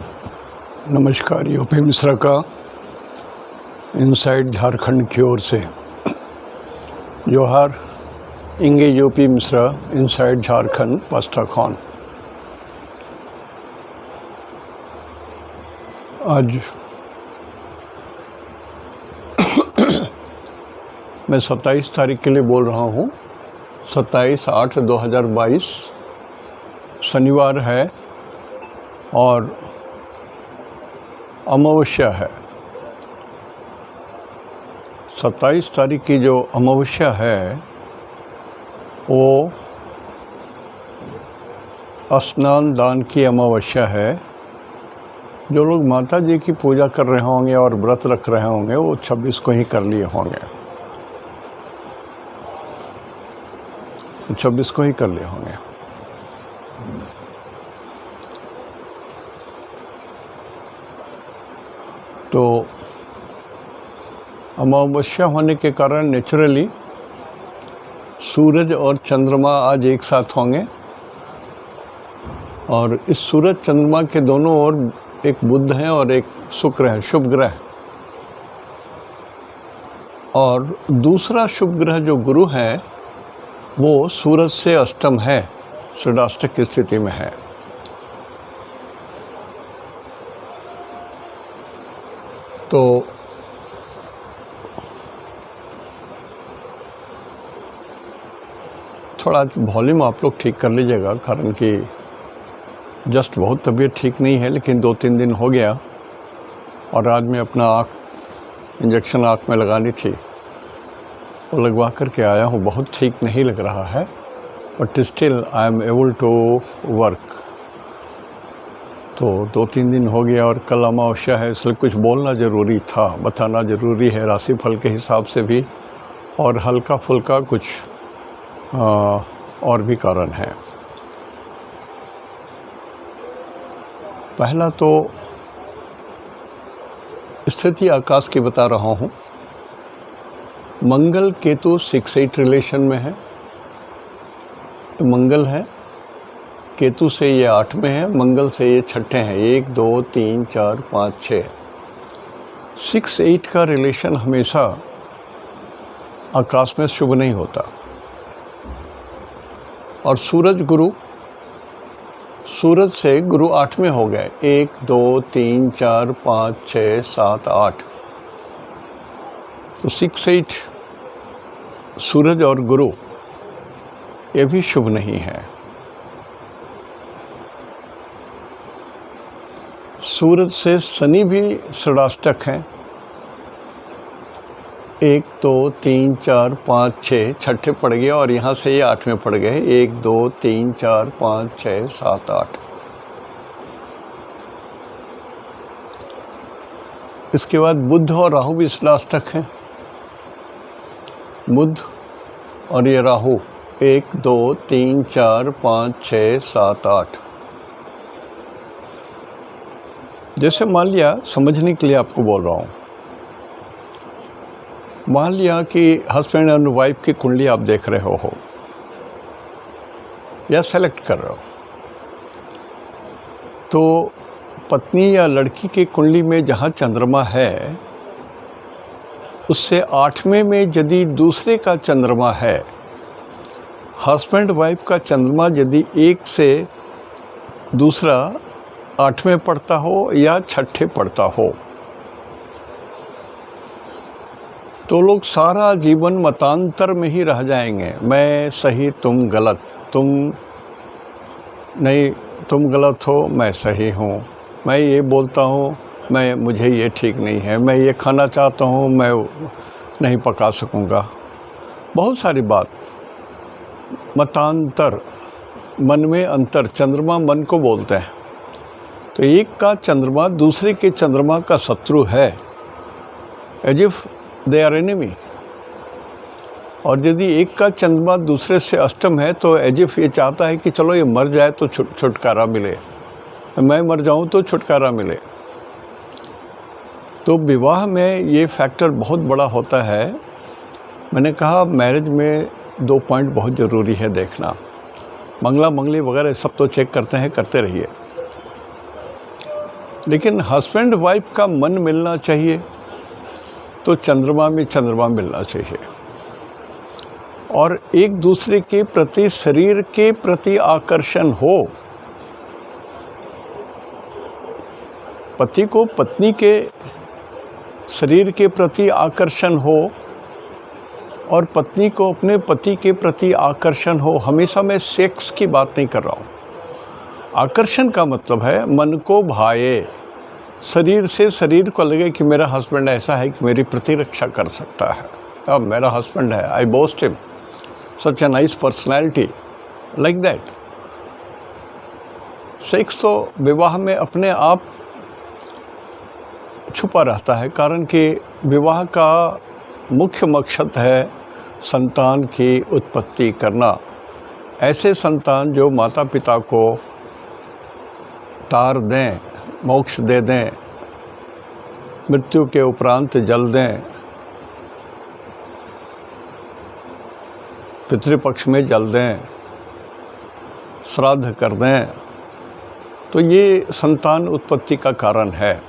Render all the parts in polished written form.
नमस्कार। यूपी मिश्रा का इनसाइड झारखंड की ओर से जोहार। इंगे यूपी मिश्रा इनसाइड झारखंड पास्ता खान। आज मैं 27 तारीख के लिए बोल रहा हूँ। 27/8/2022 शनिवार है और अमावस्या है। 27 तारीख की जो अमावस्या है वो स्नान दान की अमावस्या है। जो लोग माता जी की पूजा कर रहे होंगे और व्रत रख रहे होंगे वो 26 को ही कर लिए होंगे, 26 को ही कर लिए होंगे। तो अमावस्या होने के कारण नेचुरली सूरज और चंद्रमा आज एक साथ होंगे और इस सूरज चंद्रमा के दोनों ओर एक बुध है और एक शुक्र है, शुभ ग्रह। और दूसरा शुभ ग्रह जो गुरु है वो सूरज से अष्टम है, षडाष्टक की स्थिति में है। तो थोड़ा वॉल्यूम आप लोग ठीक कर लीजिएगा, कारण कि जस्ट बहुत तबीयत ठीक नहीं है, लेकिन 2-3 दिन हो गया और आज मैं अपना इंजेक्शन आँख में लगानी थी वो लगवा करके आया हूँ। बहुत ठीक नहीं लग रहा है but still I am able to work. तो 2-3 दिन हो गया और कल अमावस्या है, इसलिए कुछ बोलना ज़रूरी था, बताना ज़रूरी है राशिफल के हिसाब से भी और हल्का फुल्का कुछ और भी कारण है। पहला तो स्थिति आकाश की बता रहा हूँ। मंगल केतु 6-8 रिलेशन में है। मंगल है, केतु से ये 8 में है, मंगल से ये 6ठे हैं। 1 2 3 4 5 6 6-8 का रिलेशन हमेशा आकाश में शुभ नहीं होता। और सूरज गुरु, सूरज से गुरु 8 में हो गए। 1 2 3 4 5 6 7 8। तो 6-8 सूरज और गुरु ये भी शुभ नहीं है। सूरज से शनि भी षडाष्टक हैं। 1 2 3 4 5 6 छठे पड़ गया और यहाँ से ये 8 में पड़ गए। 1 2 3 4 5 6 7 8। इसके बाद बुध और राहु भी षडाष्टक हैं। बुध और ये राहु 1 2 3 4 5 6 7 8। जैसे मान लिया, समझने के लिए आपको बोल रहा हूँ, मान लिया कि हस्बैंड एंड वाइफ की कुंडली आप देख रहे हो या सेलेक्ट कर रहे हो, तो पत्नी या लड़की की कुंडली में जहाँ चंद्रमा है उससे 8वें में यदि दूसरे का चंद्रमा है, हस्बैंड वाइफ का चंद्रमा यदि एक से दूसरा 8वें पड़ता हो या 6ठे पड़ता हो, तो लोग सारा जीवन मतांतर में ही रह जाएंगे। मैं सही तुम गलत, तुम नहीं, तुम गलत हो मैं सही हूँ, मैं ये बोलता हूँ, मुझे ये ठीक नहीं है, मैं ये खाना चाहता हूँ, मैं नहीं पका सकूँगा। बहुत सारी बात, मतांतर, मन में अंतर। चंद्रमा मन को बोलते हैं। तो एक का चंद्रमा दूसरे के चंद्रमा का शत्रु है, as if they are enemy. और यदि एक का चंद्रमा दूसरे से अष्टम है तो एज इफ ये चाहता है कि चलो ये मर जाए तो छुटकारा मिले, मैं मर जाऊं तो छुटकारा मिले। तो विवाह में ये फैक्टर बहुत बड़ा होता है। मैंने कहा मैरिज में 2 पॉइंट बहुत ज़रूरी है देखना। मंगला मंगली वगैरह सब तो चेक करते हैं, करते रहिए। लेकिन हस्बैंड वाइफ का मन मिलना चाहिए तो चंद्रमा में चंद्रमा मिलना चाहिए, और एक दूसरे के प्रति, शरीर के प्रति आकर्षण हो। पति को पत्नी के शरीर के प्रति आकर्षण हो और पत्नी को अपने पति के प्रति आकर्षण हो। हमेशा मैं सेक्स की बात नहीं कर रहा हूँ। आकर्षण का मतलब है मन को भाए, शरीर से शरीर को लगे कि मेरा हस्बैंड ऐसा है कि मेरी प्रतिरक्षा कर सकता है। अब मेरा हस्बैंड है, I boost him, such a nice personality, like that. Sex तो विवाह में अपने आप छुपा रहता है, कारण कि विवाह का मुख्य मकसद है संतान की उत्पत्ति करना। ऐसे संतान जो माता पिता को तार दें, मोक्ष दे दें, मृत्यु के उपरांत जल दें, पितृपक्ष में जल दें, श्राद्ध कर दें, तो ये संतान उत्पत्ति का कारण है।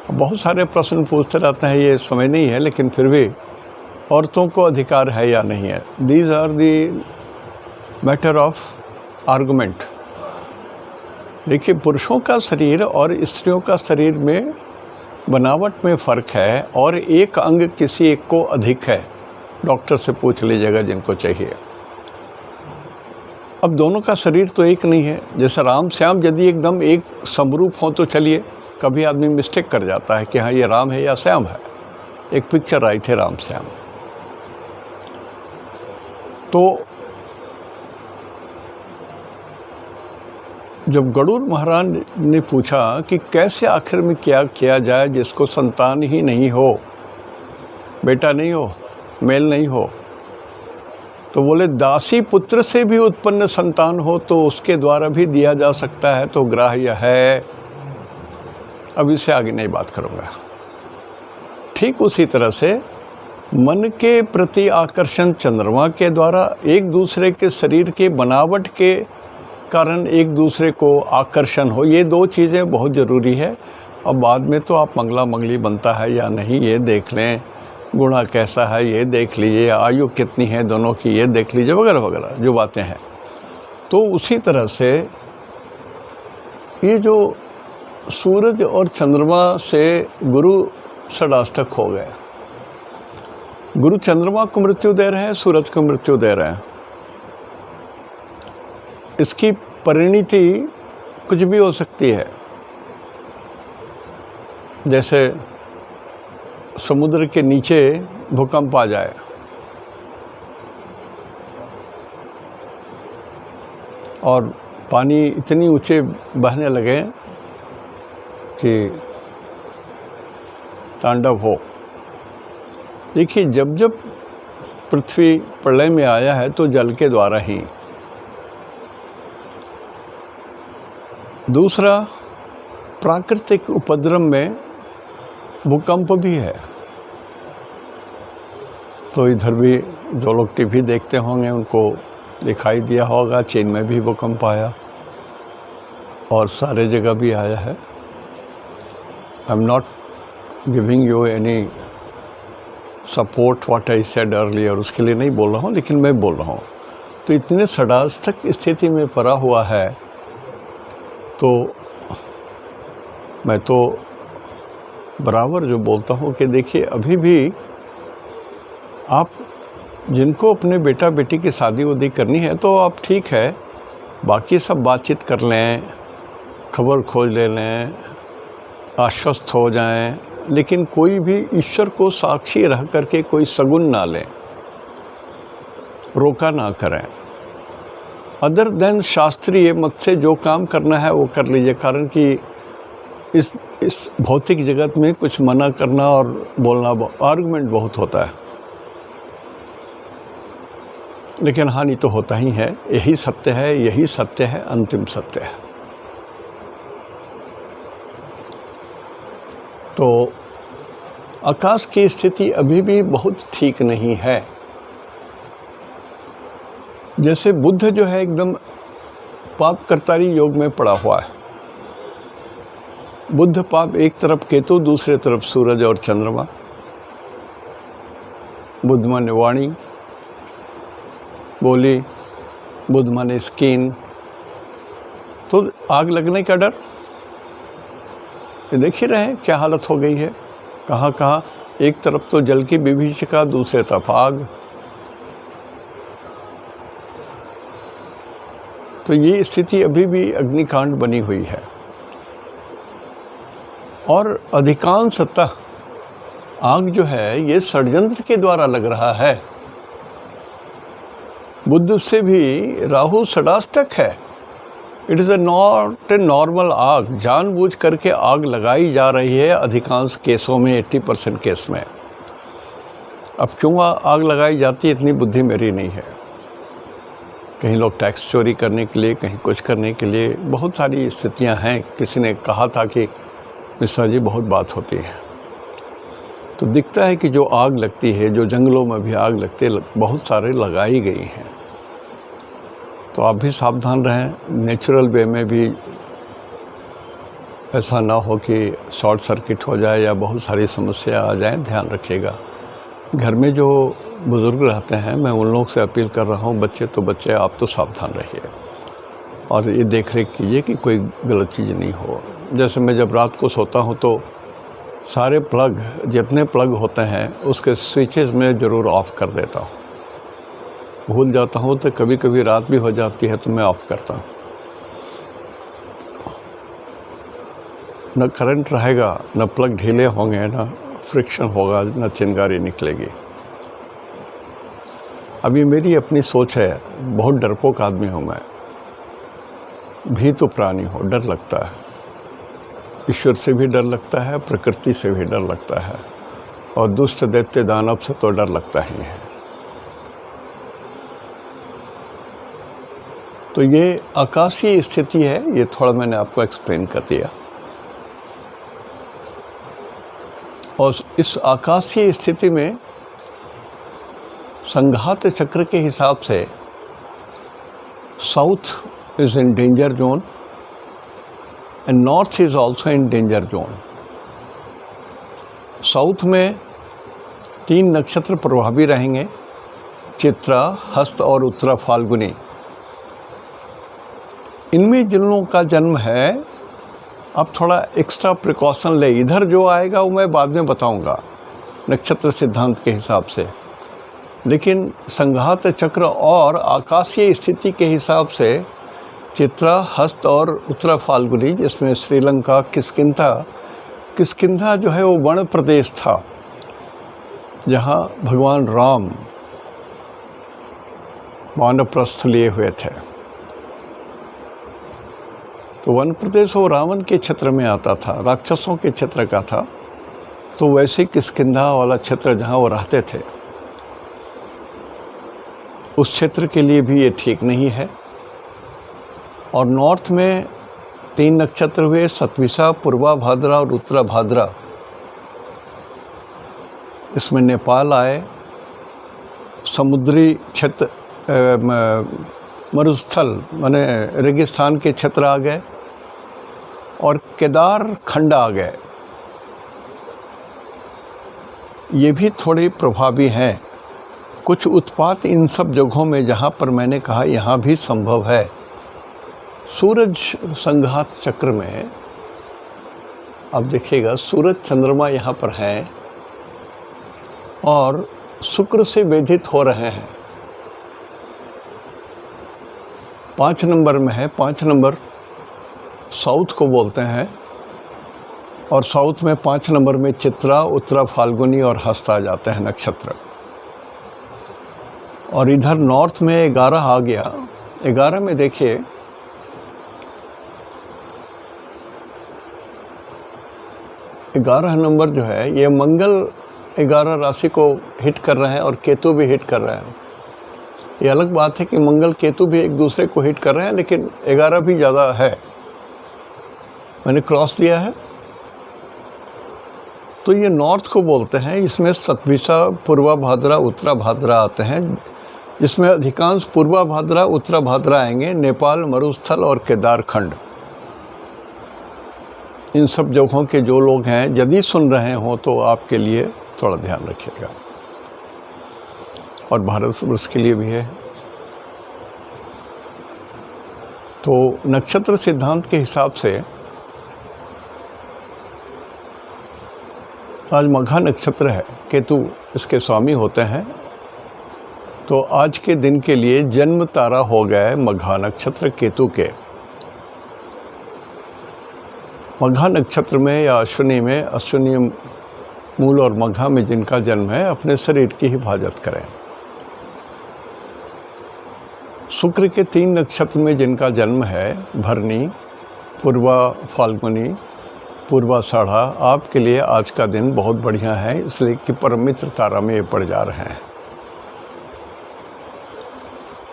बहुत सारे प्रश्न पूछते रहते हैं, ये समय नहीं है, लेकिन फिर भी औरतों को अधिकार है या नहीं है। These are the matter of argument. देखिए, पुरुषों का शरीर और स्त्रियों का शरीर में बनावट में फ़र्क है, और एक अंग किसी एक को अधिक है। डॉक्टर से पूछ लीजिएगा जिनको चाहिए। अब दोनों का शरीर तो एक नहीं है। जैसे राम श्याम यदि एकदम एक समरूप हो तो चलिए, कभी आदमी मिस्टेक कर जाता है कि हाँ ये राम है या श्याम है। एक पिक्चर आई थी राम श्याम, तो जब गरुड़ महाराज ने पूछा कि कैसे आखिर में क्या किया जाए जिसको संतान ही नहीं हो, बेटा नहीं हो, मेल नहीं हो, तो बोले दासी पुत्र से भी उत्पन्न संतान हो तो उसके द्वारा भी दिया जा सकता है, तो ग्राह्य है। अब इससे आगे नहीं बात करूँगा। ठीक उसी तरह से मन के प्रति आकर्षण चंद्रमा के द्वारा, एक दूसरे के शरीर के बनावट के कारण एक दूसरे को आकर्षण हो, ये दो चीज़ें बहुत ज़रूरी है। और बाद में तो आप मंगला मंगली बनता है या नहीं ये देख लें, गुणा कैसा है ये देख लीजिए, आयु कितनी है दोनों की ये देख लीजिए, वगैरह वगैरह जो बातें हैं। तो उसी तरह से ये जो सूरज और चंद्रमा से गुरु षडाष्टक हो गए। गुरु चंद्रमा को मृत्यु दे रहे हैं, सूरज को मृत्यु दे रहे हैं। इसकी परिणति कुछ भी हो सकती है। जैसे समुद्र के नीचे भूकंप आ जाए, और पानी इतनी ऊंचे बहने लगे कि तांडव हो। देखिए, जब जब पृथ्वी प्रलय में आया है तो जल के द्वारा ही। दूसरा, प्राकृतिक उपद्रव में भूकंप भी है। तो इधर भी जो लोग टीवी देखते होंगे उनको दिखाई दिया होगा, चीन में भी भूकंप आया और सारे जगह भी आया है। I am not giving you any support what I said earlier, उसके लिए नहीं बोल रहा हूँ, लेकिन मैं बोल रहा हूँ। तो इतने षडाष्टक स्थिति में पड़ा हुआ है, तो मैं तो बराबर जो बोलता हूँ कि देखिए, अभी भी आप जिनको अपने बेटा बेटी की शादी उदी करनी है तो आप ठीक है, बाकी सब बातचीत कर लें, खबर खोज ले लें, आश्वस्त हो जाएं, लेकिन कोई भी ईश्वर को साक्षी रह करके कोई सगुन ना लें, रोका ना करें। अदर देन शास्त्रीय मत से जो काम करना है वो कर लीजिए, कारण कि इस भौतिक जगत में कुछ मना करना और बोलना आर्गुमेंट बहुत होता है, लेकिन हानि तो होता ही है। यही सत्य है, यही सत्य है, अंतिम सत्य है। तो आकाश की स्थिति अभी भी बहुत ठीक नहीं है। जैसे बुद्ध जो है एकदम पाप कर्तारी योग में पड़ा हुआ है, बुध पाप एक तरफ केतु, दूसरे तरफ सूरज और चंद्रमा। बुध माने वाणी, बोली, बुध माने स्किन, तो आग लगने का डर। ये देख ही रहे हैं क्या हालत हो गई है, कहाँ कहाँ एक तरफ तो जल की विभीषिका, दूसरे तरफ आग। तो ये स्थिति अभी भी अग्निकांड बनी हुई है और अधिकांशतः आग जो है ये षड्यंत्र के द्वारा लग रहा है। बुध से भी राहु षडाष्टक है। It is not a normal आग, जानबूझ करके आग लगाई जा रही है अधिकांश केसों में, 80% केस में। अब क्यों आग लगाई जाती है, इतनी बुद्धि मेरी नहीं है। कहीं लोग टैक्स चोरी करने के लिए, कहीं कुछ करने के लिए, बहुत सारी स्थितियां हैं। किसी ने कहा था कि मिश्रा जी बहुत बात होती है। तो दिखता है कि जो आग लगती है, जो जंगलों में भी आग लगती है, बहुत सारे लगाई गई हैं। तो आप भी सावधान रहें, नेचुरल वे में भी ऐसा ना हो कि शॉर्ट सर्किट हो जाए या बहुत सारी समस्या आ जाए, ध्यान रखिएगा। घर में जो बुज़ुर्ग रहते हैं, मैं उन लोगों से अपील कर रहा हूँ, बच्चे तो बच्चे, आप तो सावधान रहिए और ये देख रेख कीजिए कि कोई गलत चीज़ नहीं हो। जैसे मैं जब रात को सोता हूँ तो सारे प्लग, जितने प्लग होते हैं उसके स्विचेस में ज़रूर ऑफ़ कर देता हूँ। भूल जाता हूँ तो कभी कभी रात भी हो जाती है तो मैं ऑफ़ करता हूँ। न करंट रहेगा, न प्लग ढीले होंगे, न फ्रिक्शन होगा, न चिंगारी निकलेगी। अभी मेरी अपनी सोच है, बहुत डरपोक आदमी हूँ मैं, भी तो प्राणी हो, डर लगता है। ईश्वर से भी डर लगता है, प्रकृति से भी डर लगता है और दुष्ट दैत्य दानव से तो डर लगता ही है। तो ये आकाशीय स्थिति है, ये थोड़ा मैंने आपको एक्सप्लेन कर दिया। और इस आकाशीय स्थिति में संघात चक्र के हिसाब से south is in danger zone and north is also in danger zone. South में 3 नक्षत्र प्रभावी रहेंगे, चित्रा, हस्त और उत्तरा फाल्गुनी। इनमें जिन लोगों का जन्म है, अब थोड़ा एक्स्ट्रा प्रिकॉशन ले। इधर जो आएगा वो मैं बाद में बताऊंगा नक्षत्र सिद्धांत के हिसाब से, लेकिन संघात चक्र और आकाशीय स्थिति के हिसाब से चित्रा, हस्त और उत्तरा फाल्गुनी, जिसमें श्रीलंका, किष्किंधा जो है वो वन प्रदेश था जहाँ भगवान राम वानप्रस्थ लिए हुए थे। तो वन प्रदेश वो रावण के क्षेत्र में आता था, राक्षसों के क्षेत्र का था। तो वैसे किष्किंधा वाला क्षेत्र जहाँ वो रहते थे, उस क्षेत्र के लिए भी ये ठीक नहीं है। और नॉर्थ में 3 नक्षत्र हुए, सतविशा, पूर्वा भाद्रा और उत्तरा भाद्रा। इसमें नेपाल आए, समुद्री क्षेत्र, मरुस्थल माने रेगिस्तान के क्षेत्र आ गए और केदार खंड आ गए। ये भी थोड़े प्रभावी हैं। कुछ उत्पात इन सब जगहों में जहाँ पर मैंने कहा यहाँ भी संभव है। सूरज संघात चक्र में अब देखिएगा, सूरज चंद्रमा यहाँ पर हैं और शुक्र से वेधित हो रहे हैं। 5 नंबर में है, 5 नंबर साउथ को बोलते हैं और साउथ में 5 नंबर में चित्रा, उत्तरा फाल्गुनी और हस्त आ जाते हैं नक्षत्र। और इधर नॉर्थ में 11 आ गया। 11 में देखिए, ग्यारह नंबर जो है ये मंगल 11 राशि को हिट कर रहे हैं और केतु भी हिट कर रहे हैं। ये अलग बात है कि मंगल केतु भी एक दूसरे को हिट कर रहे हैं, लेकिन 11 भी ज़्यादा है। मैंने क्रॉस दिया है। तो ये नॉर्थ को बोलते हैं। इसमें सतभिषा, पूर्वा भाद्रा, उत्तरा भाद्रा आते हैं, जिसमें अधिकांश पूर्वा भाद्रा, उत्तरा भाद्रा आएंगे। नेपाल, मरुस्थल और केदार खंड, इन सब जगहों के जो लोग हैं यदि सुन रहे हों तो आपके लिए थोड़ा ध्यान रखिएगा, और भारतवर्ष के लिए भी है। तो नक्षत्र सिद्धांत के हिसाब से आज मघा नक्षत्र है, केतु इसके स्वामी होते हैं। तो आज के दिन के लिए जन्म तारा हो गए मघा नक्षत्र केतु के। मघा नक्षत्र में या अश्विनी में, अश्विनी मूल और मघा में जिनका जन्म है, अपने शरीर की हिफाजत करें। शुक्र के 3 नक्षत्र में जिनका जन्म है, भरणी, पूर्वा फाल्गुनी, पूर्वाषाढ़ा, आपके लिए आज का दिन बहुत बढ़िया है, इसलिए कि परम मित्र तारा में ये पड़ जा रहे हैं।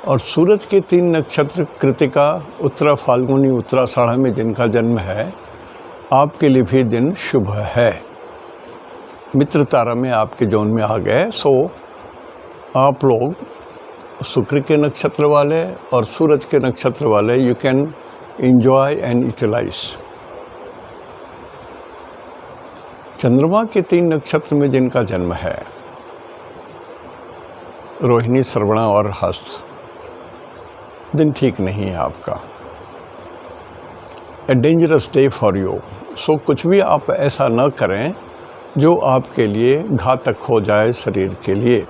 और सूरज के 3 नक्षत्र कृतिका, उत्तरा फाल्गुनी, उत्तराषाढ़ा में जिनका जन्म है, आपके लिए भी दिन शुभ है। मित्र तारा में आपके जोन में आ गए। सो आप लोग शुक्र के नक्षत्र वाले और सूरज के नक्षत्र वाले, you can enjoy and utilize. चंद्रमा के 3 नक्षत्र में जिनका जन्म है, रोहिणी, श्रवणा और हस्त, दिन ठीक नहीं है आपका। A dangerous day for you. So कुछ भी आप ऐसा न करें जो आपके लिए घातक हो जाए शरीर के लिए।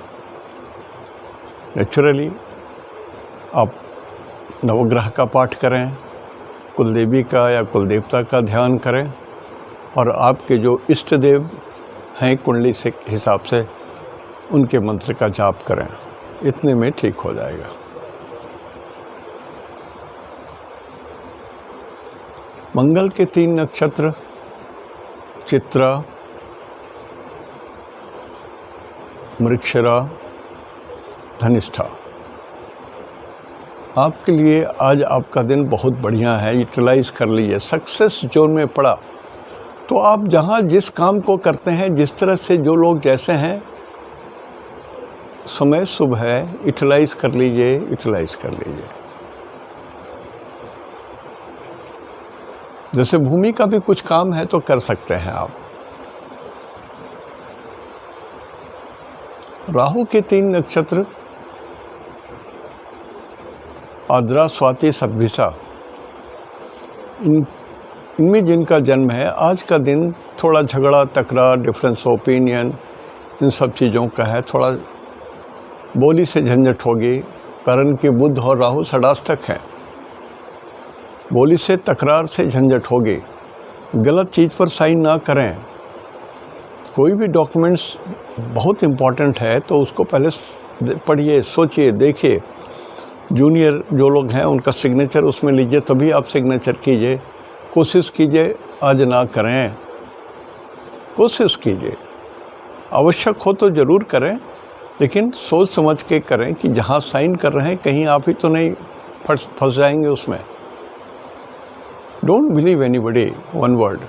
नेचुरली आप नवग्रह का पाठ करें, कुलदेवी का या कुलदेवता का ध्यान करें, और आपके जो इष्ट देव हैं कुंडली से हिसाब से उनके मंत्र का जाप करें। इतने में ठीक हो जाएगा। मंगल के 3 नक्षत्र चित्रा, मृगशिरा, धनिष्ठा, आपके लिए आज आपका दिन बहुत बढ़िया है। यूटिलाइज कर लीजिए। सक्सेस जोन में पड़ा तो आप जहाँ जिस काम को करते हैं, जिस तरह से जो लोग जैसे हैं, समय शुभ है, यूटिलाइज कर लीजिए, यूटिलाइज कर लीजिए। जैसे भूमि का भी कुछ काम है तो कर सकते हैं आप। राहु के 3 नक्षत्र आद्रा, स्वाति, शतभिषा, इनमें जिनका जन्म है, आज का दिन थोड़ा झगड़ा, तकरार, डिफरेंस ओपिनियन, इन सब चीज़ों का है। थोड़ा बोली से झंझट होगी, कारण कि बुध और राहु षडाष्टक हैं। बोली से, तकरार से झंझट होगी। गलत चीज़ पर साइन ना करें। कोई भी डॉक्यूमेंट्स बहुत इम्पॉर्टेंट है तो उसको पहले पढ़िए, सोचिए, देखिए। जूनियर जो लोग हैं उनका सिग्नेचर उसमें लीजिए, तभी आप सिग्नेचर कीजिए। कोशिश कीजिए आज ना करें, कोशिश कीजिए। आवश्यक हो तो ज़रूर करें, लेकिन सोच समझ के करें कि जहाँ साइन कर रहे हैं कहीं आप ही तो नहीं फंस जाएंगे उसमें। Don't believe anybody, one word.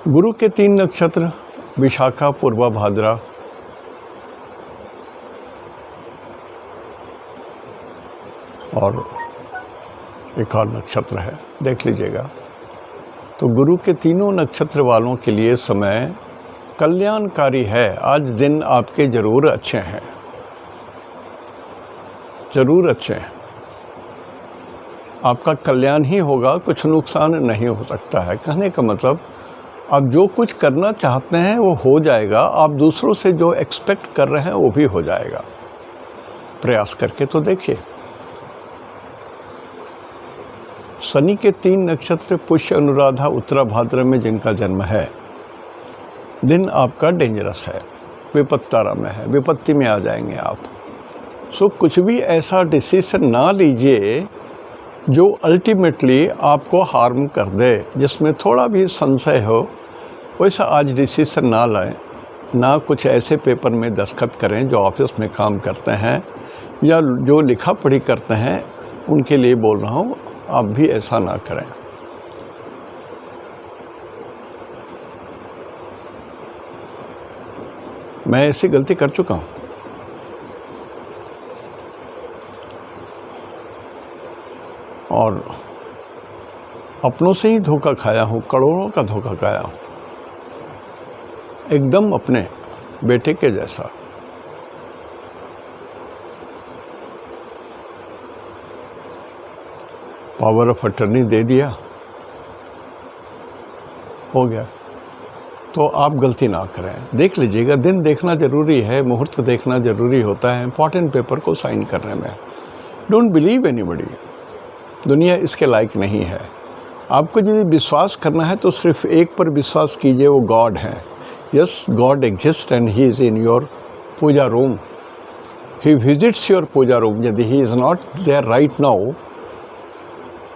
गुरु के 3 नक्षत्र विशाखा, पूर्वा भाद्रा, और एक और नक्षत्र है, देख लीजिएगा। तो गुरु के 3 नक्षत्र वालों के लिए समय कल्याणकारी है। आज दिन आपके ज़रूर अच्छे हैं, ज़रूर अच्छे हैं। आपका कल्याण ही होगा, कुछ नुकसान नहीं हो सकता है। कहने का मतलब आप जो कुछ करना चाहते हैं वो हो जाएगा। आप दूसरों से जो एक्सपेक्ट कर रहे हैं वो भी हो जाएगा। प्रयास करके तो देखिए। शनि के 3 नक्षत्र पुष्य, अनुराधा, उत्तरा भाद्र में जिनका जन्म है, दिन आपका डेंजरस है, विपत्ति तारा में है, विपत्ति में आ जाएंगे आप। सो कुछ भी ऐसा डिसीजन ना लीजिए जो अल्टीमेटली आपको हार्म कर दे, जिसमें थोड़ा भी संशय हो, वैसा आज डिसीजन ना लें। ना कुछ ऐसे पेपर में दस्तखत करें जो ऑफिस में काम करते हैं या जो लिखा पढ़ी करते हैं, उनके लिए बोल रहा हूँ, आप भी ऐसा ना करें। मैं ऐसी गलती कर चुका हूँ। और अपनों से ही धोखा खाया हूँ, करोड़ों का धोखा खाया हूँ, एकदम अपने बेटे के जैसा। पावर ऑफ अटर्नी दे दिया, हो गया। तो आप गलती ना करें, देख लीजिएगा, दिन देखना ज़रूरी है, मुहूर्त देखना ज़रूरी होता है इंपॉर्टेंट पेपर को साइन करने में। डोंट बिलीव एनीबडी, दुनिया इसके लायक नहीं है। आपको यदि विश्वास करना है तो सिर्फ एक पर विश्वास कीजिए, वो गॉड है। Yes, god exist and he is in your puja room, he visits your puja room. यदि he is not there right now,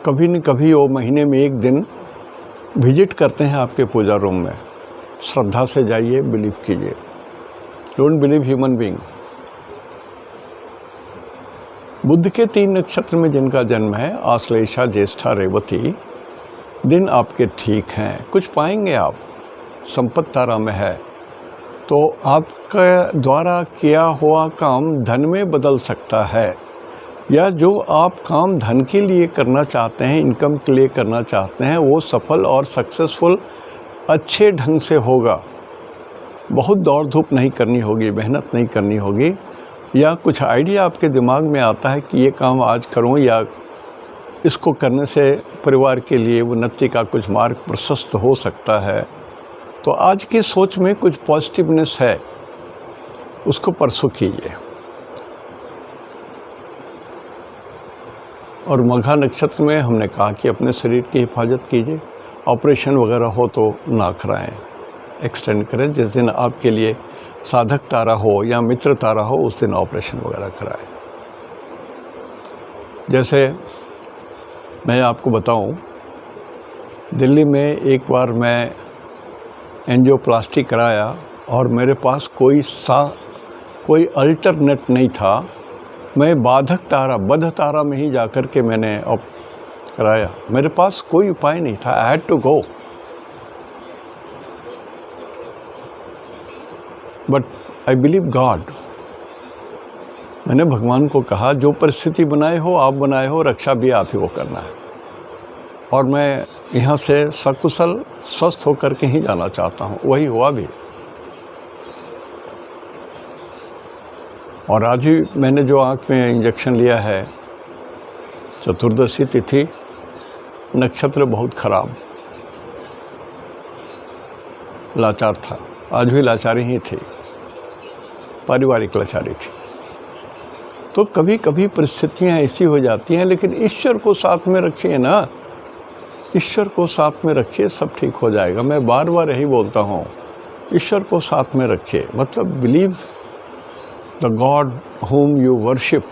कभी न कभी वो महीने में एक दिन विजिट करते हैं आपके पूजा रूम में। श्रद्धा से जाइए, बिलीव कीजिए। Don't believe human being. बुध के 3 नक्षत्र में जिनका जन्म है, आश्लेषा, ज्येष्ठा, रेवती, दिन आपके ठीक हैं। कुछ पाएंगे आप, संपत्ति तारा में है, तो आपका द्वारा किया हुआ काम धन में बदल सकता है, या जो आप काम धन के लिए करना चाहते हैं, इनकम के लिए करना चाहते हैं, वो सफल और सक्सेसफुल अच्छे ढंग से होगा। बहुत दौड़ धूप नहीं करनी होगी, मेहनत नहीं करनी होगी, या कुछ आइडिया आपके दिमाग में आता है कि ये काम आज करूं, या इसको करने से परिवार के लिए उन्नति का कुछ मार्ग प्रशस्त हो सकता है। तो आज की सोच में कुछ पॉजिटिवनेस है, उसको परसों कीजिए। और मघा नक्षत्र में हमने कहा कि अपने शरीर की हिफाजत कीजिए, ऑपरेशन वगैरह हो तो ना कराएं, एक्सटेंड करें। जिस दिन आपके लिए साधक तारा हो या मित्र तारा हो, उस दिन ऑपरेशन वगैरह कराएं। जैसे मैं आपको बताऊं, दिल्ली में एक बार मैं एंजियोप्लास्टी कराया और मेरे पास कोई अल्टरनेट नहीं था। मैं बाधक तारा, बध तारा में ही जाकर के मैंने कराया, मेरे पास कोई उपाय नहीं था। I had to go, but I believe God. मैंने भगवान को कहा, जो परिस्थिति बनाए हो आप बनाए हो, रक्षा भी आप ही को करना है, और मैं यहाँ से सकुशल स्वस्थ होकर के ही जाना चाहता हूँ। वही हुआ भी। और आज भी मैंने जो आँख में इंजेक्शन लिया है, चतुर्दशी तिथि, नक्षत्र बहुत खराब, लाचार था। आज भी लाचारी ही थी, पारिवारिक लाचारी थी। तो कभी कभी परिस्थितियाँ ऐसी हो जाती हैं, लेकिन ईश्वर को साथ में रखिए ना, ईश्वर को साथ में रखिए, सब ठीक हो जाएगा। मैं बार बार यही बोलता हूँ, ईश्वर को साथ में रखिए। मतलब believe the God whom you worship,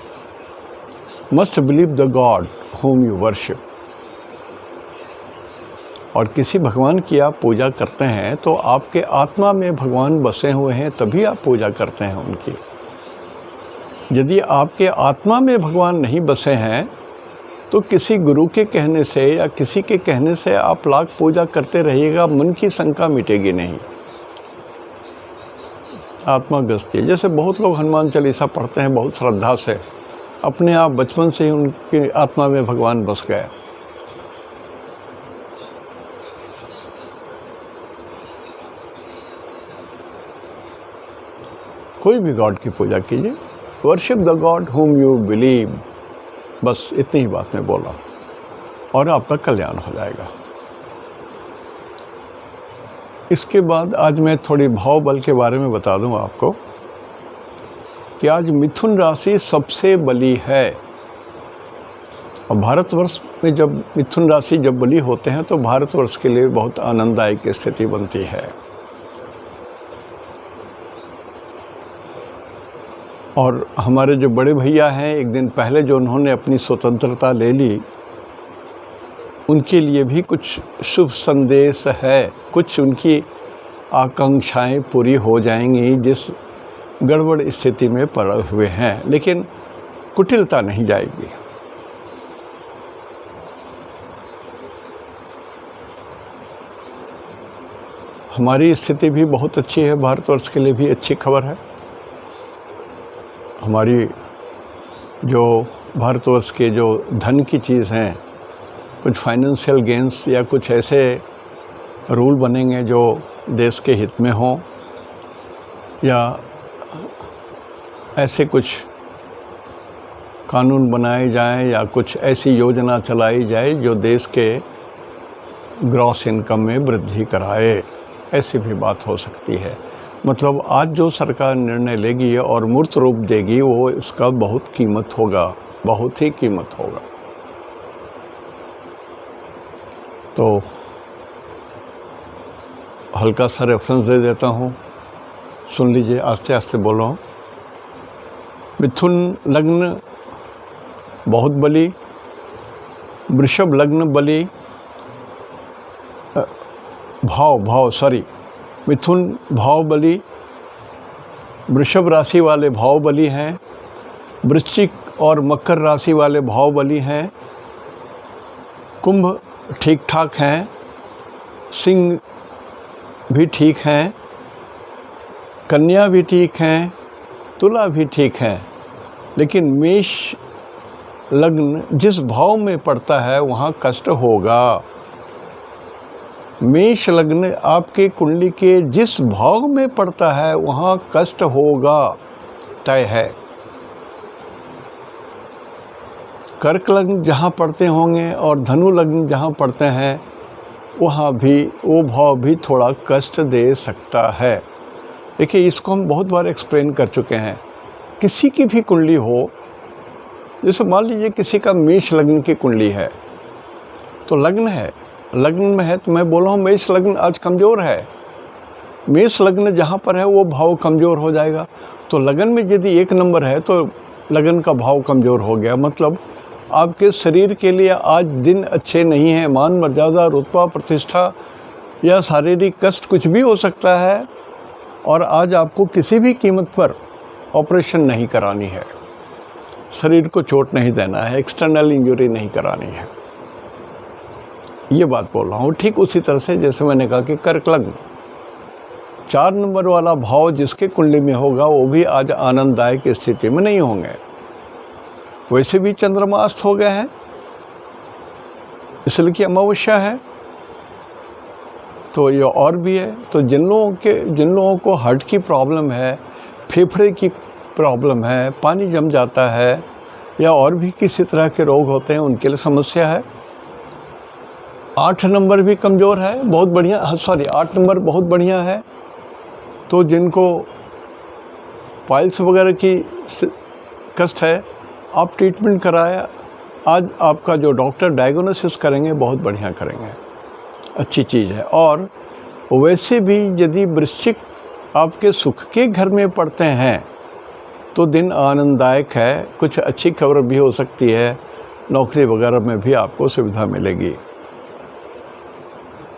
must believe the God whom you worship। और किसी भगवान की आप पूजा करते हैं तो आपके आत्मा में भगवान बसे हुए हैं, तभी आप पूजा करते हैं उनकी। यदि आपके आत्मा में भगवान नहीं बसे हैं तो किसी गुरु के कहने से या किसी के कहने से आप लाख पूजा करते रहिएगा, मन की शंका मिटेगी नहीं। आत्मा गस्ती है। जैसे बहुत लोग हनुमान चालीसा पढ़ते हैं बहुत श्रद्धा से, अपने आप बचपन से ही उनके आत्मा में भगवान बस गए। कोई भी गॉड की पूजा कीजिए, worship the God whom you believe। बस इतनी ही बात मैं बोला और आपका कल्याण हो जाएगा। इसके बाद आज मैं थोड़ी भाव बल के बारे में बता दूं आपको कि आज मिथुन राशि सबसे बली है। और भारतवर्ष में जब मिथुन राशि जब बली होते हैं तो भारतवर्ष के लिए बहुत आनंददायक स्थिति बनती है। और हमारे जो बड़े भैया हैं, एक दिन पहले जो उन्होंने अपनी स्वतंत्रता ले ली, उनके लिए भी कुछ शुभ संदेश है। कुछ उनकी आकांक्षाएं पूरी हो जाएंगी जिस गड़बड़ स्थिति में पड़े हुए हैं, लेकिन कुटिलता नहीं जाएगी। हमारी स्थिति भी बहुत अच्छी है, भारतवर्ष के लिए भी अच्छी खबर है। हमारी जो भारतवर्ष के जो धन की चीज़ हैं, कुछ फाइनेंशियल गेंस या कुछ ऐसे रूल बनेंगे जो देश के हित में हों, या ऐसे कुछ कानून बनाए जाएं या कुछ ऐसी योजना चलाई जाए जो देश के ग्रॉस इनकम में वृद्धि कराए, ऐसी भी बात हो सकती है। मतलब आज जो सरकार निर्णय लेगी और मूर्त रूप देगी वो इसका बहुत कीमत होगा, बहुत ही कीमत होगा। तो हल्का सा रेफरेंस दे देता हूँ, सुन लीजिए, आस्ते आस्ते बोल रहा हूँ। मिथुन लग्न बहुत बली, वृषभ लग्न बली, मिथुन भाव बली, वृषभ राशि वाले भाव बली हैं, वृश्चिक और मकर राशि वाले भाव बली हैं, कुंभ ठीक ठाक हैं, सिंह भी ठीक हैं, कन्या भी ठीक हैं, तुला भी ठीक हैं, लेकिन मेष लग्न जिस भाव में पड़ता है वहाँ कष्ट होगा। मेष लग्न आपके कुंडली के जिस भाव में पड़ता है वहाँ कष्ट होगा, तय है। कर्क लग्न जहाँ पड़ते होंगे और धनु लग्न जहाँ पड़ते हैं वहाँ भी वो भाव भी थोड़ा कष्ट दे सकता है। देखिए, इसको हम बहुत बार एक्सप्लेन कर चुके हैं। किसी की भी कुंडली हो, जैसे मान लीजिए किसी का मेष लग्न की कुंडली है, तो लग्न में है तो मैं बोल रहा हूँ मेष लग्न आज कमज़ोर है। मेष लग्न जहाँ पर है वो भाव कमज़ोर हो जाएगा। तो लगन में यदि 1 नंबर है तो लगन का भाव कमज़ोर हो गया, मतलब आपके शरीर के लिए आज दिन अच्छे नहीं हैं। मान मर्यादा, रुतबा, प्रतिष्ठा या शारीरिक कष्ट कुछ भी हो सकता है, और आज आपको किसी भी कीमत पर ऑपरेशन नहीं करानी है, शरीर को चोट नहीं देना है, एक्सटर्नल इंजरी नहीं करानी है। ये बात बोल रहा हूँ। ठीक उसी तरह से जैसे मैंने कहा कि कर्क लग्न 4 नंबर वाला भाव जिसके कुंडली में होगा वो भी आज आनंददायक स्थिति में नहीं होंगे। वैसे भी चंद्रमा अस्त हो गए हैं, इसलिए कि अमावस्या है, तो ये और भी है। तो जिन लोगों को हार्ट की प्रॉब्लम है, फेफड़े की प्रॉब्लम है, पानी जम जाता है या और भी किसी तरह के रोग होते हैं, उनके लिए समस्या है। 8 नंबर भी कमज़ोर है, बहुत बढ़िया, 8 नंबर बहुत बढ़िया है। तो जिनको पाइल्स वगैरह की कष्ट है, आप ट्रीटमेंट कराया, आज आपका जो डॉक्टर डायग्नोसिस करेंगे बहुत बढ़िया करेंगे, अच्छी चीज़ है। और वैसे भी यदि वृश्चिक आपके सुख के घर में पड़ते हैं तो दिन आनंददायक है, कुछ अच्छी खबर भी हो सकती है, नौकरी वगैरह में भी आपको सुविधा मिलेगी।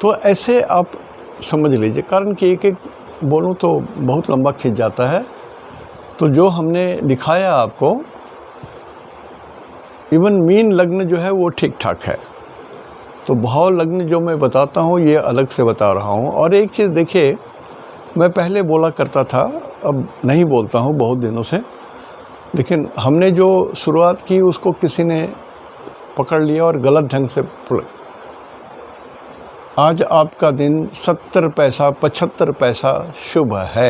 तो ऐसे आप समझ लीजिए, कारण कि एक बोलूँ तो बहुत लंबा खिंच जाता है। तो जो हमने दिखाया आपको, इवन मीन लग्न जो है वो ठीक ठाक है। तो भाव लग्न जो मैं बताता हूँ ये अलग से बता रहा हूँ। और एक चीज़ देखिए, मैं पहले बोला करता था, अब नहीं बोलता हूँ बहुत दिनों से, लेकिन हमने जो शुरुआत की उसको किसी ने पकड़ लिया और गलत ढंग से आज आपका दिन 70 पैसा 75 पैसा शुभ है।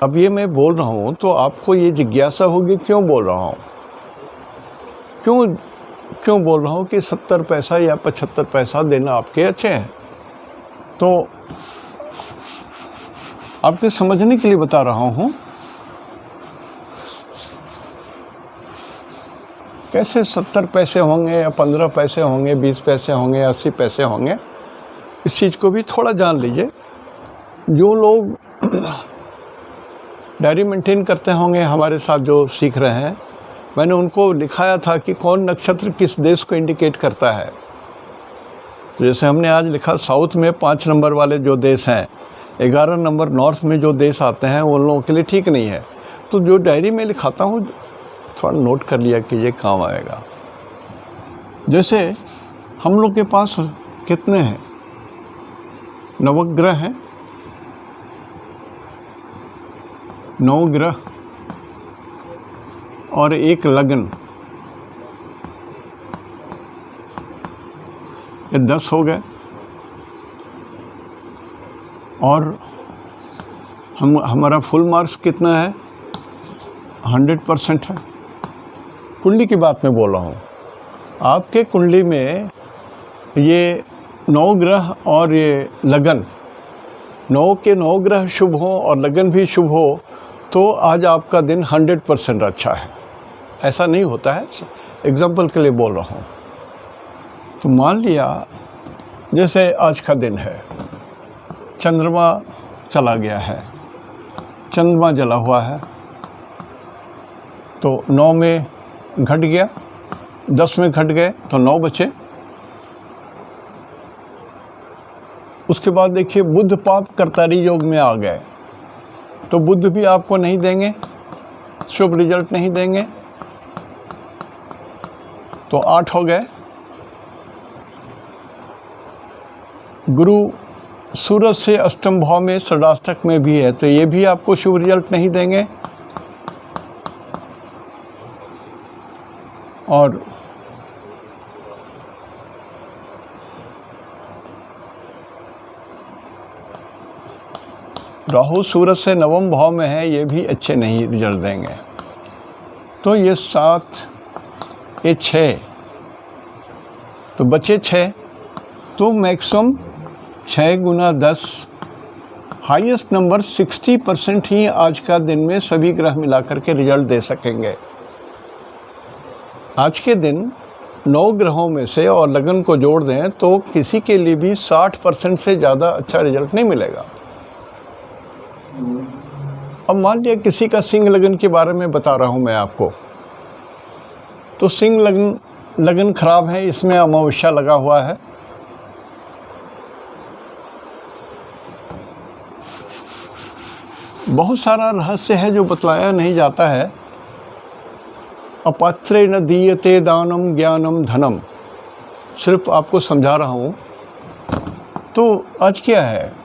अब ये मैं बोल रहा हूँ तो आपको ये जिज्ञासा होगी क्यों बोल रहा हूँ, क्यों बोल रहा हूँ कि 70 पैसा या 75 पैसा देना आपके अच्छे हैं। तो आपके समझने के लिए बता रहा हूँ कैसे 70 पैसे होंगे या 15 पैसे होंगे, 20 पैसे होंगे, 80 पैसे होंगे, इस चीज़ को भी थोड़ा जान लीजिए। जो लोग डायरी मेंटेन करते होंगे हमारे साथ जो सीख रहे हैं, मैंने उनको लिखाया था कि कौन नक्षत्र किस देश को इंडिकेट करता है। जैसे हमने आज लिखा, साउथ में 5 नंबर वाले जो देश हैं, 11 नंबर नॉर्थ में जो देश आते हैं उन लोगों के लिए ठीक नहीं है। तो जो डायरी में लिखाता हूँ थोड़ा नोट कर लिया कि ये काम आएगा। जैसे हम लोग के पास कितने हैं, नवग्रह हैं, 9 ग्रह और 1 लग्न, ये 10 हो गए, और हमारा फुल मार्क्स कितना है? 100% है। कुंडली की बात मैं बोल रहा हूँ। आपके कुंडली में ये 9 ग्रह और ये लगन, 9 के 9 ग्रह शुभ हो और लगन भी शुभ हो तो आज आपका दिन 100% अच्छा है। ऐसा नहीं होता है, एग्जाम्पल के लिए बोल रहा हूँ। तो मान लिया जैसे आज का दिन है, चंद्रमा चला गया है, चंद्रमा जला हुआ है, तो 9 में घट गया, 10 में घट गए तो 9 बचे। उसके बाद देखिए बुध पाप कर्तारी योग में आ गए, तो बुध भी आपको नहीं देंगे, शुभ रिजल्ट नहीं देंगे, तो 8 हो गए। गुरु सूरज से अष्टम भाव में षडाष्टक में भी है, तो ये भी आपको शुभ रिजल्ट नहीं देंगे। और राहु सूरज से नवम भाव में है, ये भी अच्छे नहीं रिजल्ट देंगे। तो ये 7, ये 6, तो बचे 6, तो मैक्सिमम 6 गुना 10, हाईएस्ट नंबर 60% ही आज का दिन में सभी ग्रह मिलाकर के रिजल्ट दे सकेंगे। आज के दिन 9 ग्रहों में से और लगन को जोड़ दें तो किसी के लिए भी 60% से ज़्यादा अच्छा रिजल्ट नहीं मिलेगा। अब मान लिया किसी का सिंह लगन के बारे में बता रहा हूँ मैं आपको, तो सिंह लगन खराब है, इसमें अमावस्या लगा हुआ है, बहुत सारा रहस्य है जो बतलाया नहीं जाता है। अपात्रे न दीयते दानम ज्ञानम धनम, सिर्फ आपको समझा रहा हूँ। तो आज क्या है,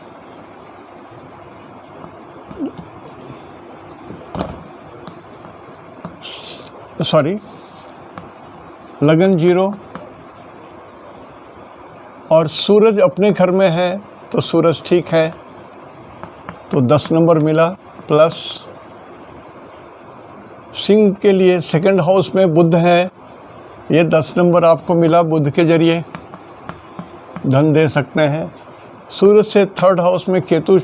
सॉरी, लगन 0 और सूरज अपने घर में है, तो सूरज ठीक है, तो 10 नंबर मिला। प्लस सिंह के लिए सेकंड हाउस में बुध है, ये 10 नंबर आपको मिला, बुध के जरिए धन दे सकते हैं। सूरज से थर्ड हाउस में केतु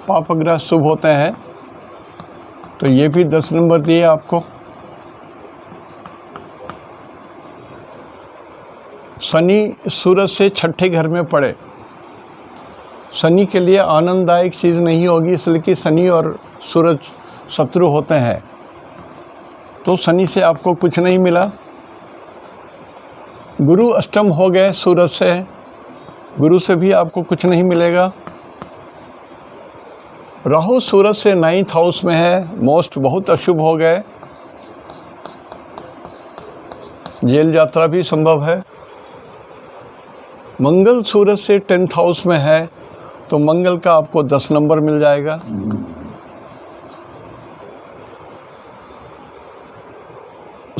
पाप ग्रह शुभ होते हैं, तो ये भी 10 नंबर दिए आपको। शनि सूरज से छठे घर में पड़े, शनि के लिए आनंददायक चीज़ नहीं होगी, इसलिए कि शनि और सूरज शत्रु होते हैं, तो शनि से आपको कुछ नहीं मिला। गुरु अष्टम हो गए सूरज से, गुरु से भी आपको कुछ नहीं मिलेगा। राहु सूरज से 9th हाउस में है, मोस्ट बहुत अशुभ हो गए, जेल यात्रा भी संभव है। मंगल सूरज से 10th हाउस में है, तो मंगल का आपको 10 नंबर मिल जाएगा।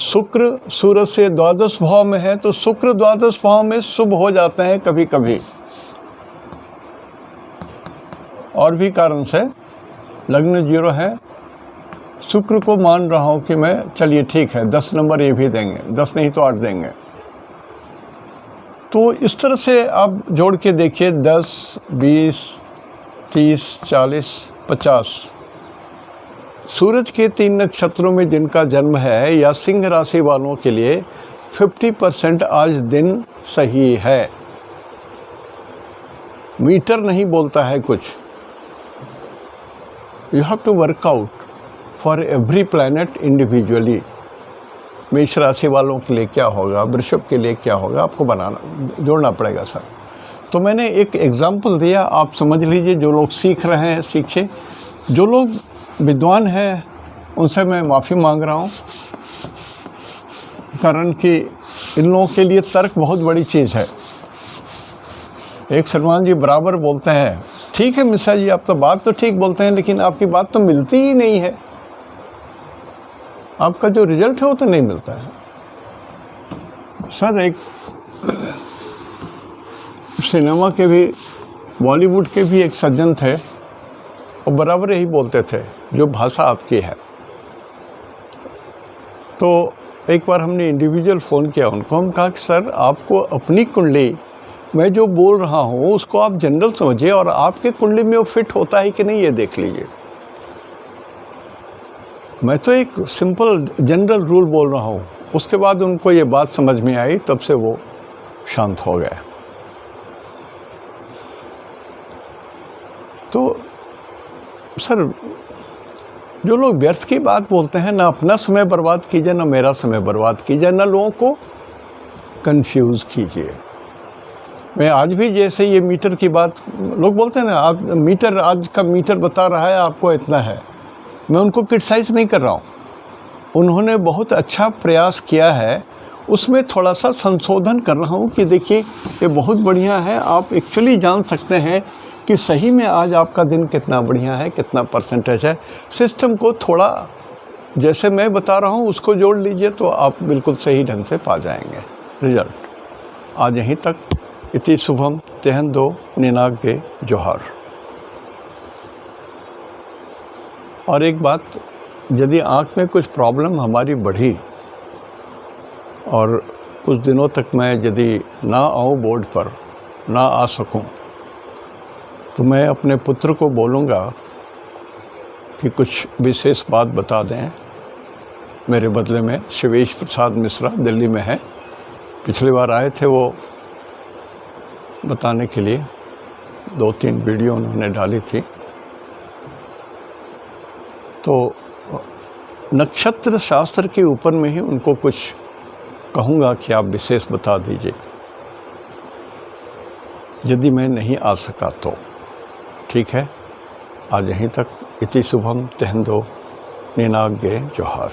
शुक्र सूरज से द्वादश भाव में है, तो शुक्र द्वादश भाव में शुभ हो जाते हैं कभी कभी, और भी कारण से लग्न 0 है। शुक्र को मान रहा हूँ कि मैं, चलिए ठीक है, 10 नंबर ये भी देंगे, 10 नहीं तो 8 देंगे। तो इस तरह से आप जोड़ के देखिए, 10, 20, 30, 40, 50। सूरज के 3 नक्षत्रों में जिनका जन्म है या सिंह राशि वालों के लिए 50% आज दिन सही है। मीटर नहीं बोलता है कुछ, you have to work out for every planet individually. मेष राशि वालों के लिए क्या होगा, वृषभ के लिए क्या होगा, आपको बनाना जोड़ना पड़ेगा सर। तो मैंने एक एग्जाम्पल दिया, आप समझ लीजिए। जो लोग सीख रहे हैं सीखे, जो लोग विद्वान हैं उनसे मैं माफ़ी मांग रहा हूँ, कारण कि इन लोगों के लिए तर्क बहुत बड़ी चीज़ है। एक सलमान जी बराबर बोलते हैं, ठीक है मिश्रा जी आप तो बात तो ठीक बोलते हैं, लेकिन आपकी बात तो मिलती ही नहीं है, आपका जो रिजल्ट है वो तो नहीं मिलता है। सर एक सिनेमा के भी, बॉलीवुड के भी एक सज्जन थे और बराबर यही बोलते थे, जो भाषा आपकी है। तो एक बार हमने इंडिविजुअल फ़ोन किया उनको, हम कहा कि सर आपको अपनी कुंडली, मैं जो बोल रहा हूँ उसको आप जनरल समझिए और आपके कुंडली में वो फिट होता है कि नहीं ये देख लीजिए। मैं तो एक सिंपल जनरल रूल बोल रहा हूँ। उसके बाद उनको ये बात समझ में आई, तब से वो शांत हो गए। तो सर जो लोग व्यर्थ की बात बोलते हैं, ना अपना समय बर्बाद कीजिए, ना मेरा समय बर्बाद कीजिए, ना लोगों को कंफ्यूज कीजिए। मैं आज भी जैसे ये मीटर की बात, लोग बोलते हैं ना आज का मीटर बता रहा है आपको इतना है, मैं उनको क्रिटिसाइज़ नहीं कर रहा हूँ। उन्होंने बहुत अच्छा प्रयास किया है, उसमें थोड़ा सा संशोधन कर रहा हूँ कि देखिए ये बहुत बढ़िया है, आप एक्चुअली जान सकते हैं कि सही में आज आपका दिन कितना बढ़िया है, कितना परसेंटेज है। सिस्टम को थोड़ा जैसे मैं बता रहा हूँ उसको जोड़ लीजिए तो आप बिल्कुल सही ढंग से पा जाएंगे रिजल्ट। आज यहीं तक। इति शुभम तेहंदो निनागे जोहार। और एक बात, यदि आँख में कुछ प्रॉब्लम हमारी बढ़ी और कुछ दिनों तक मैं यदि ना आऊँ बोर्ड पर, ना आ सकूँ, तो मैं अपने पुत्र को बोलूँगा कि कुछ विशेष बात बता दें मेरे बदले में। शिवेश प्रसाद मिश्रा दिल्ली में है, पिछली बार आए थे वो बताने के लिए, 2-3 वीडियो उन्होंने डाली थी। तो नक्षत्र शास्त्र के ऊपर में ही उनको कुछ कहूँगा कि आप विशेष बता दीजिए, यदि मैं नहीं आ सका तो। ठीक है, आज यहीं तक। इति शुभम तेहंदो निनागे जोहार।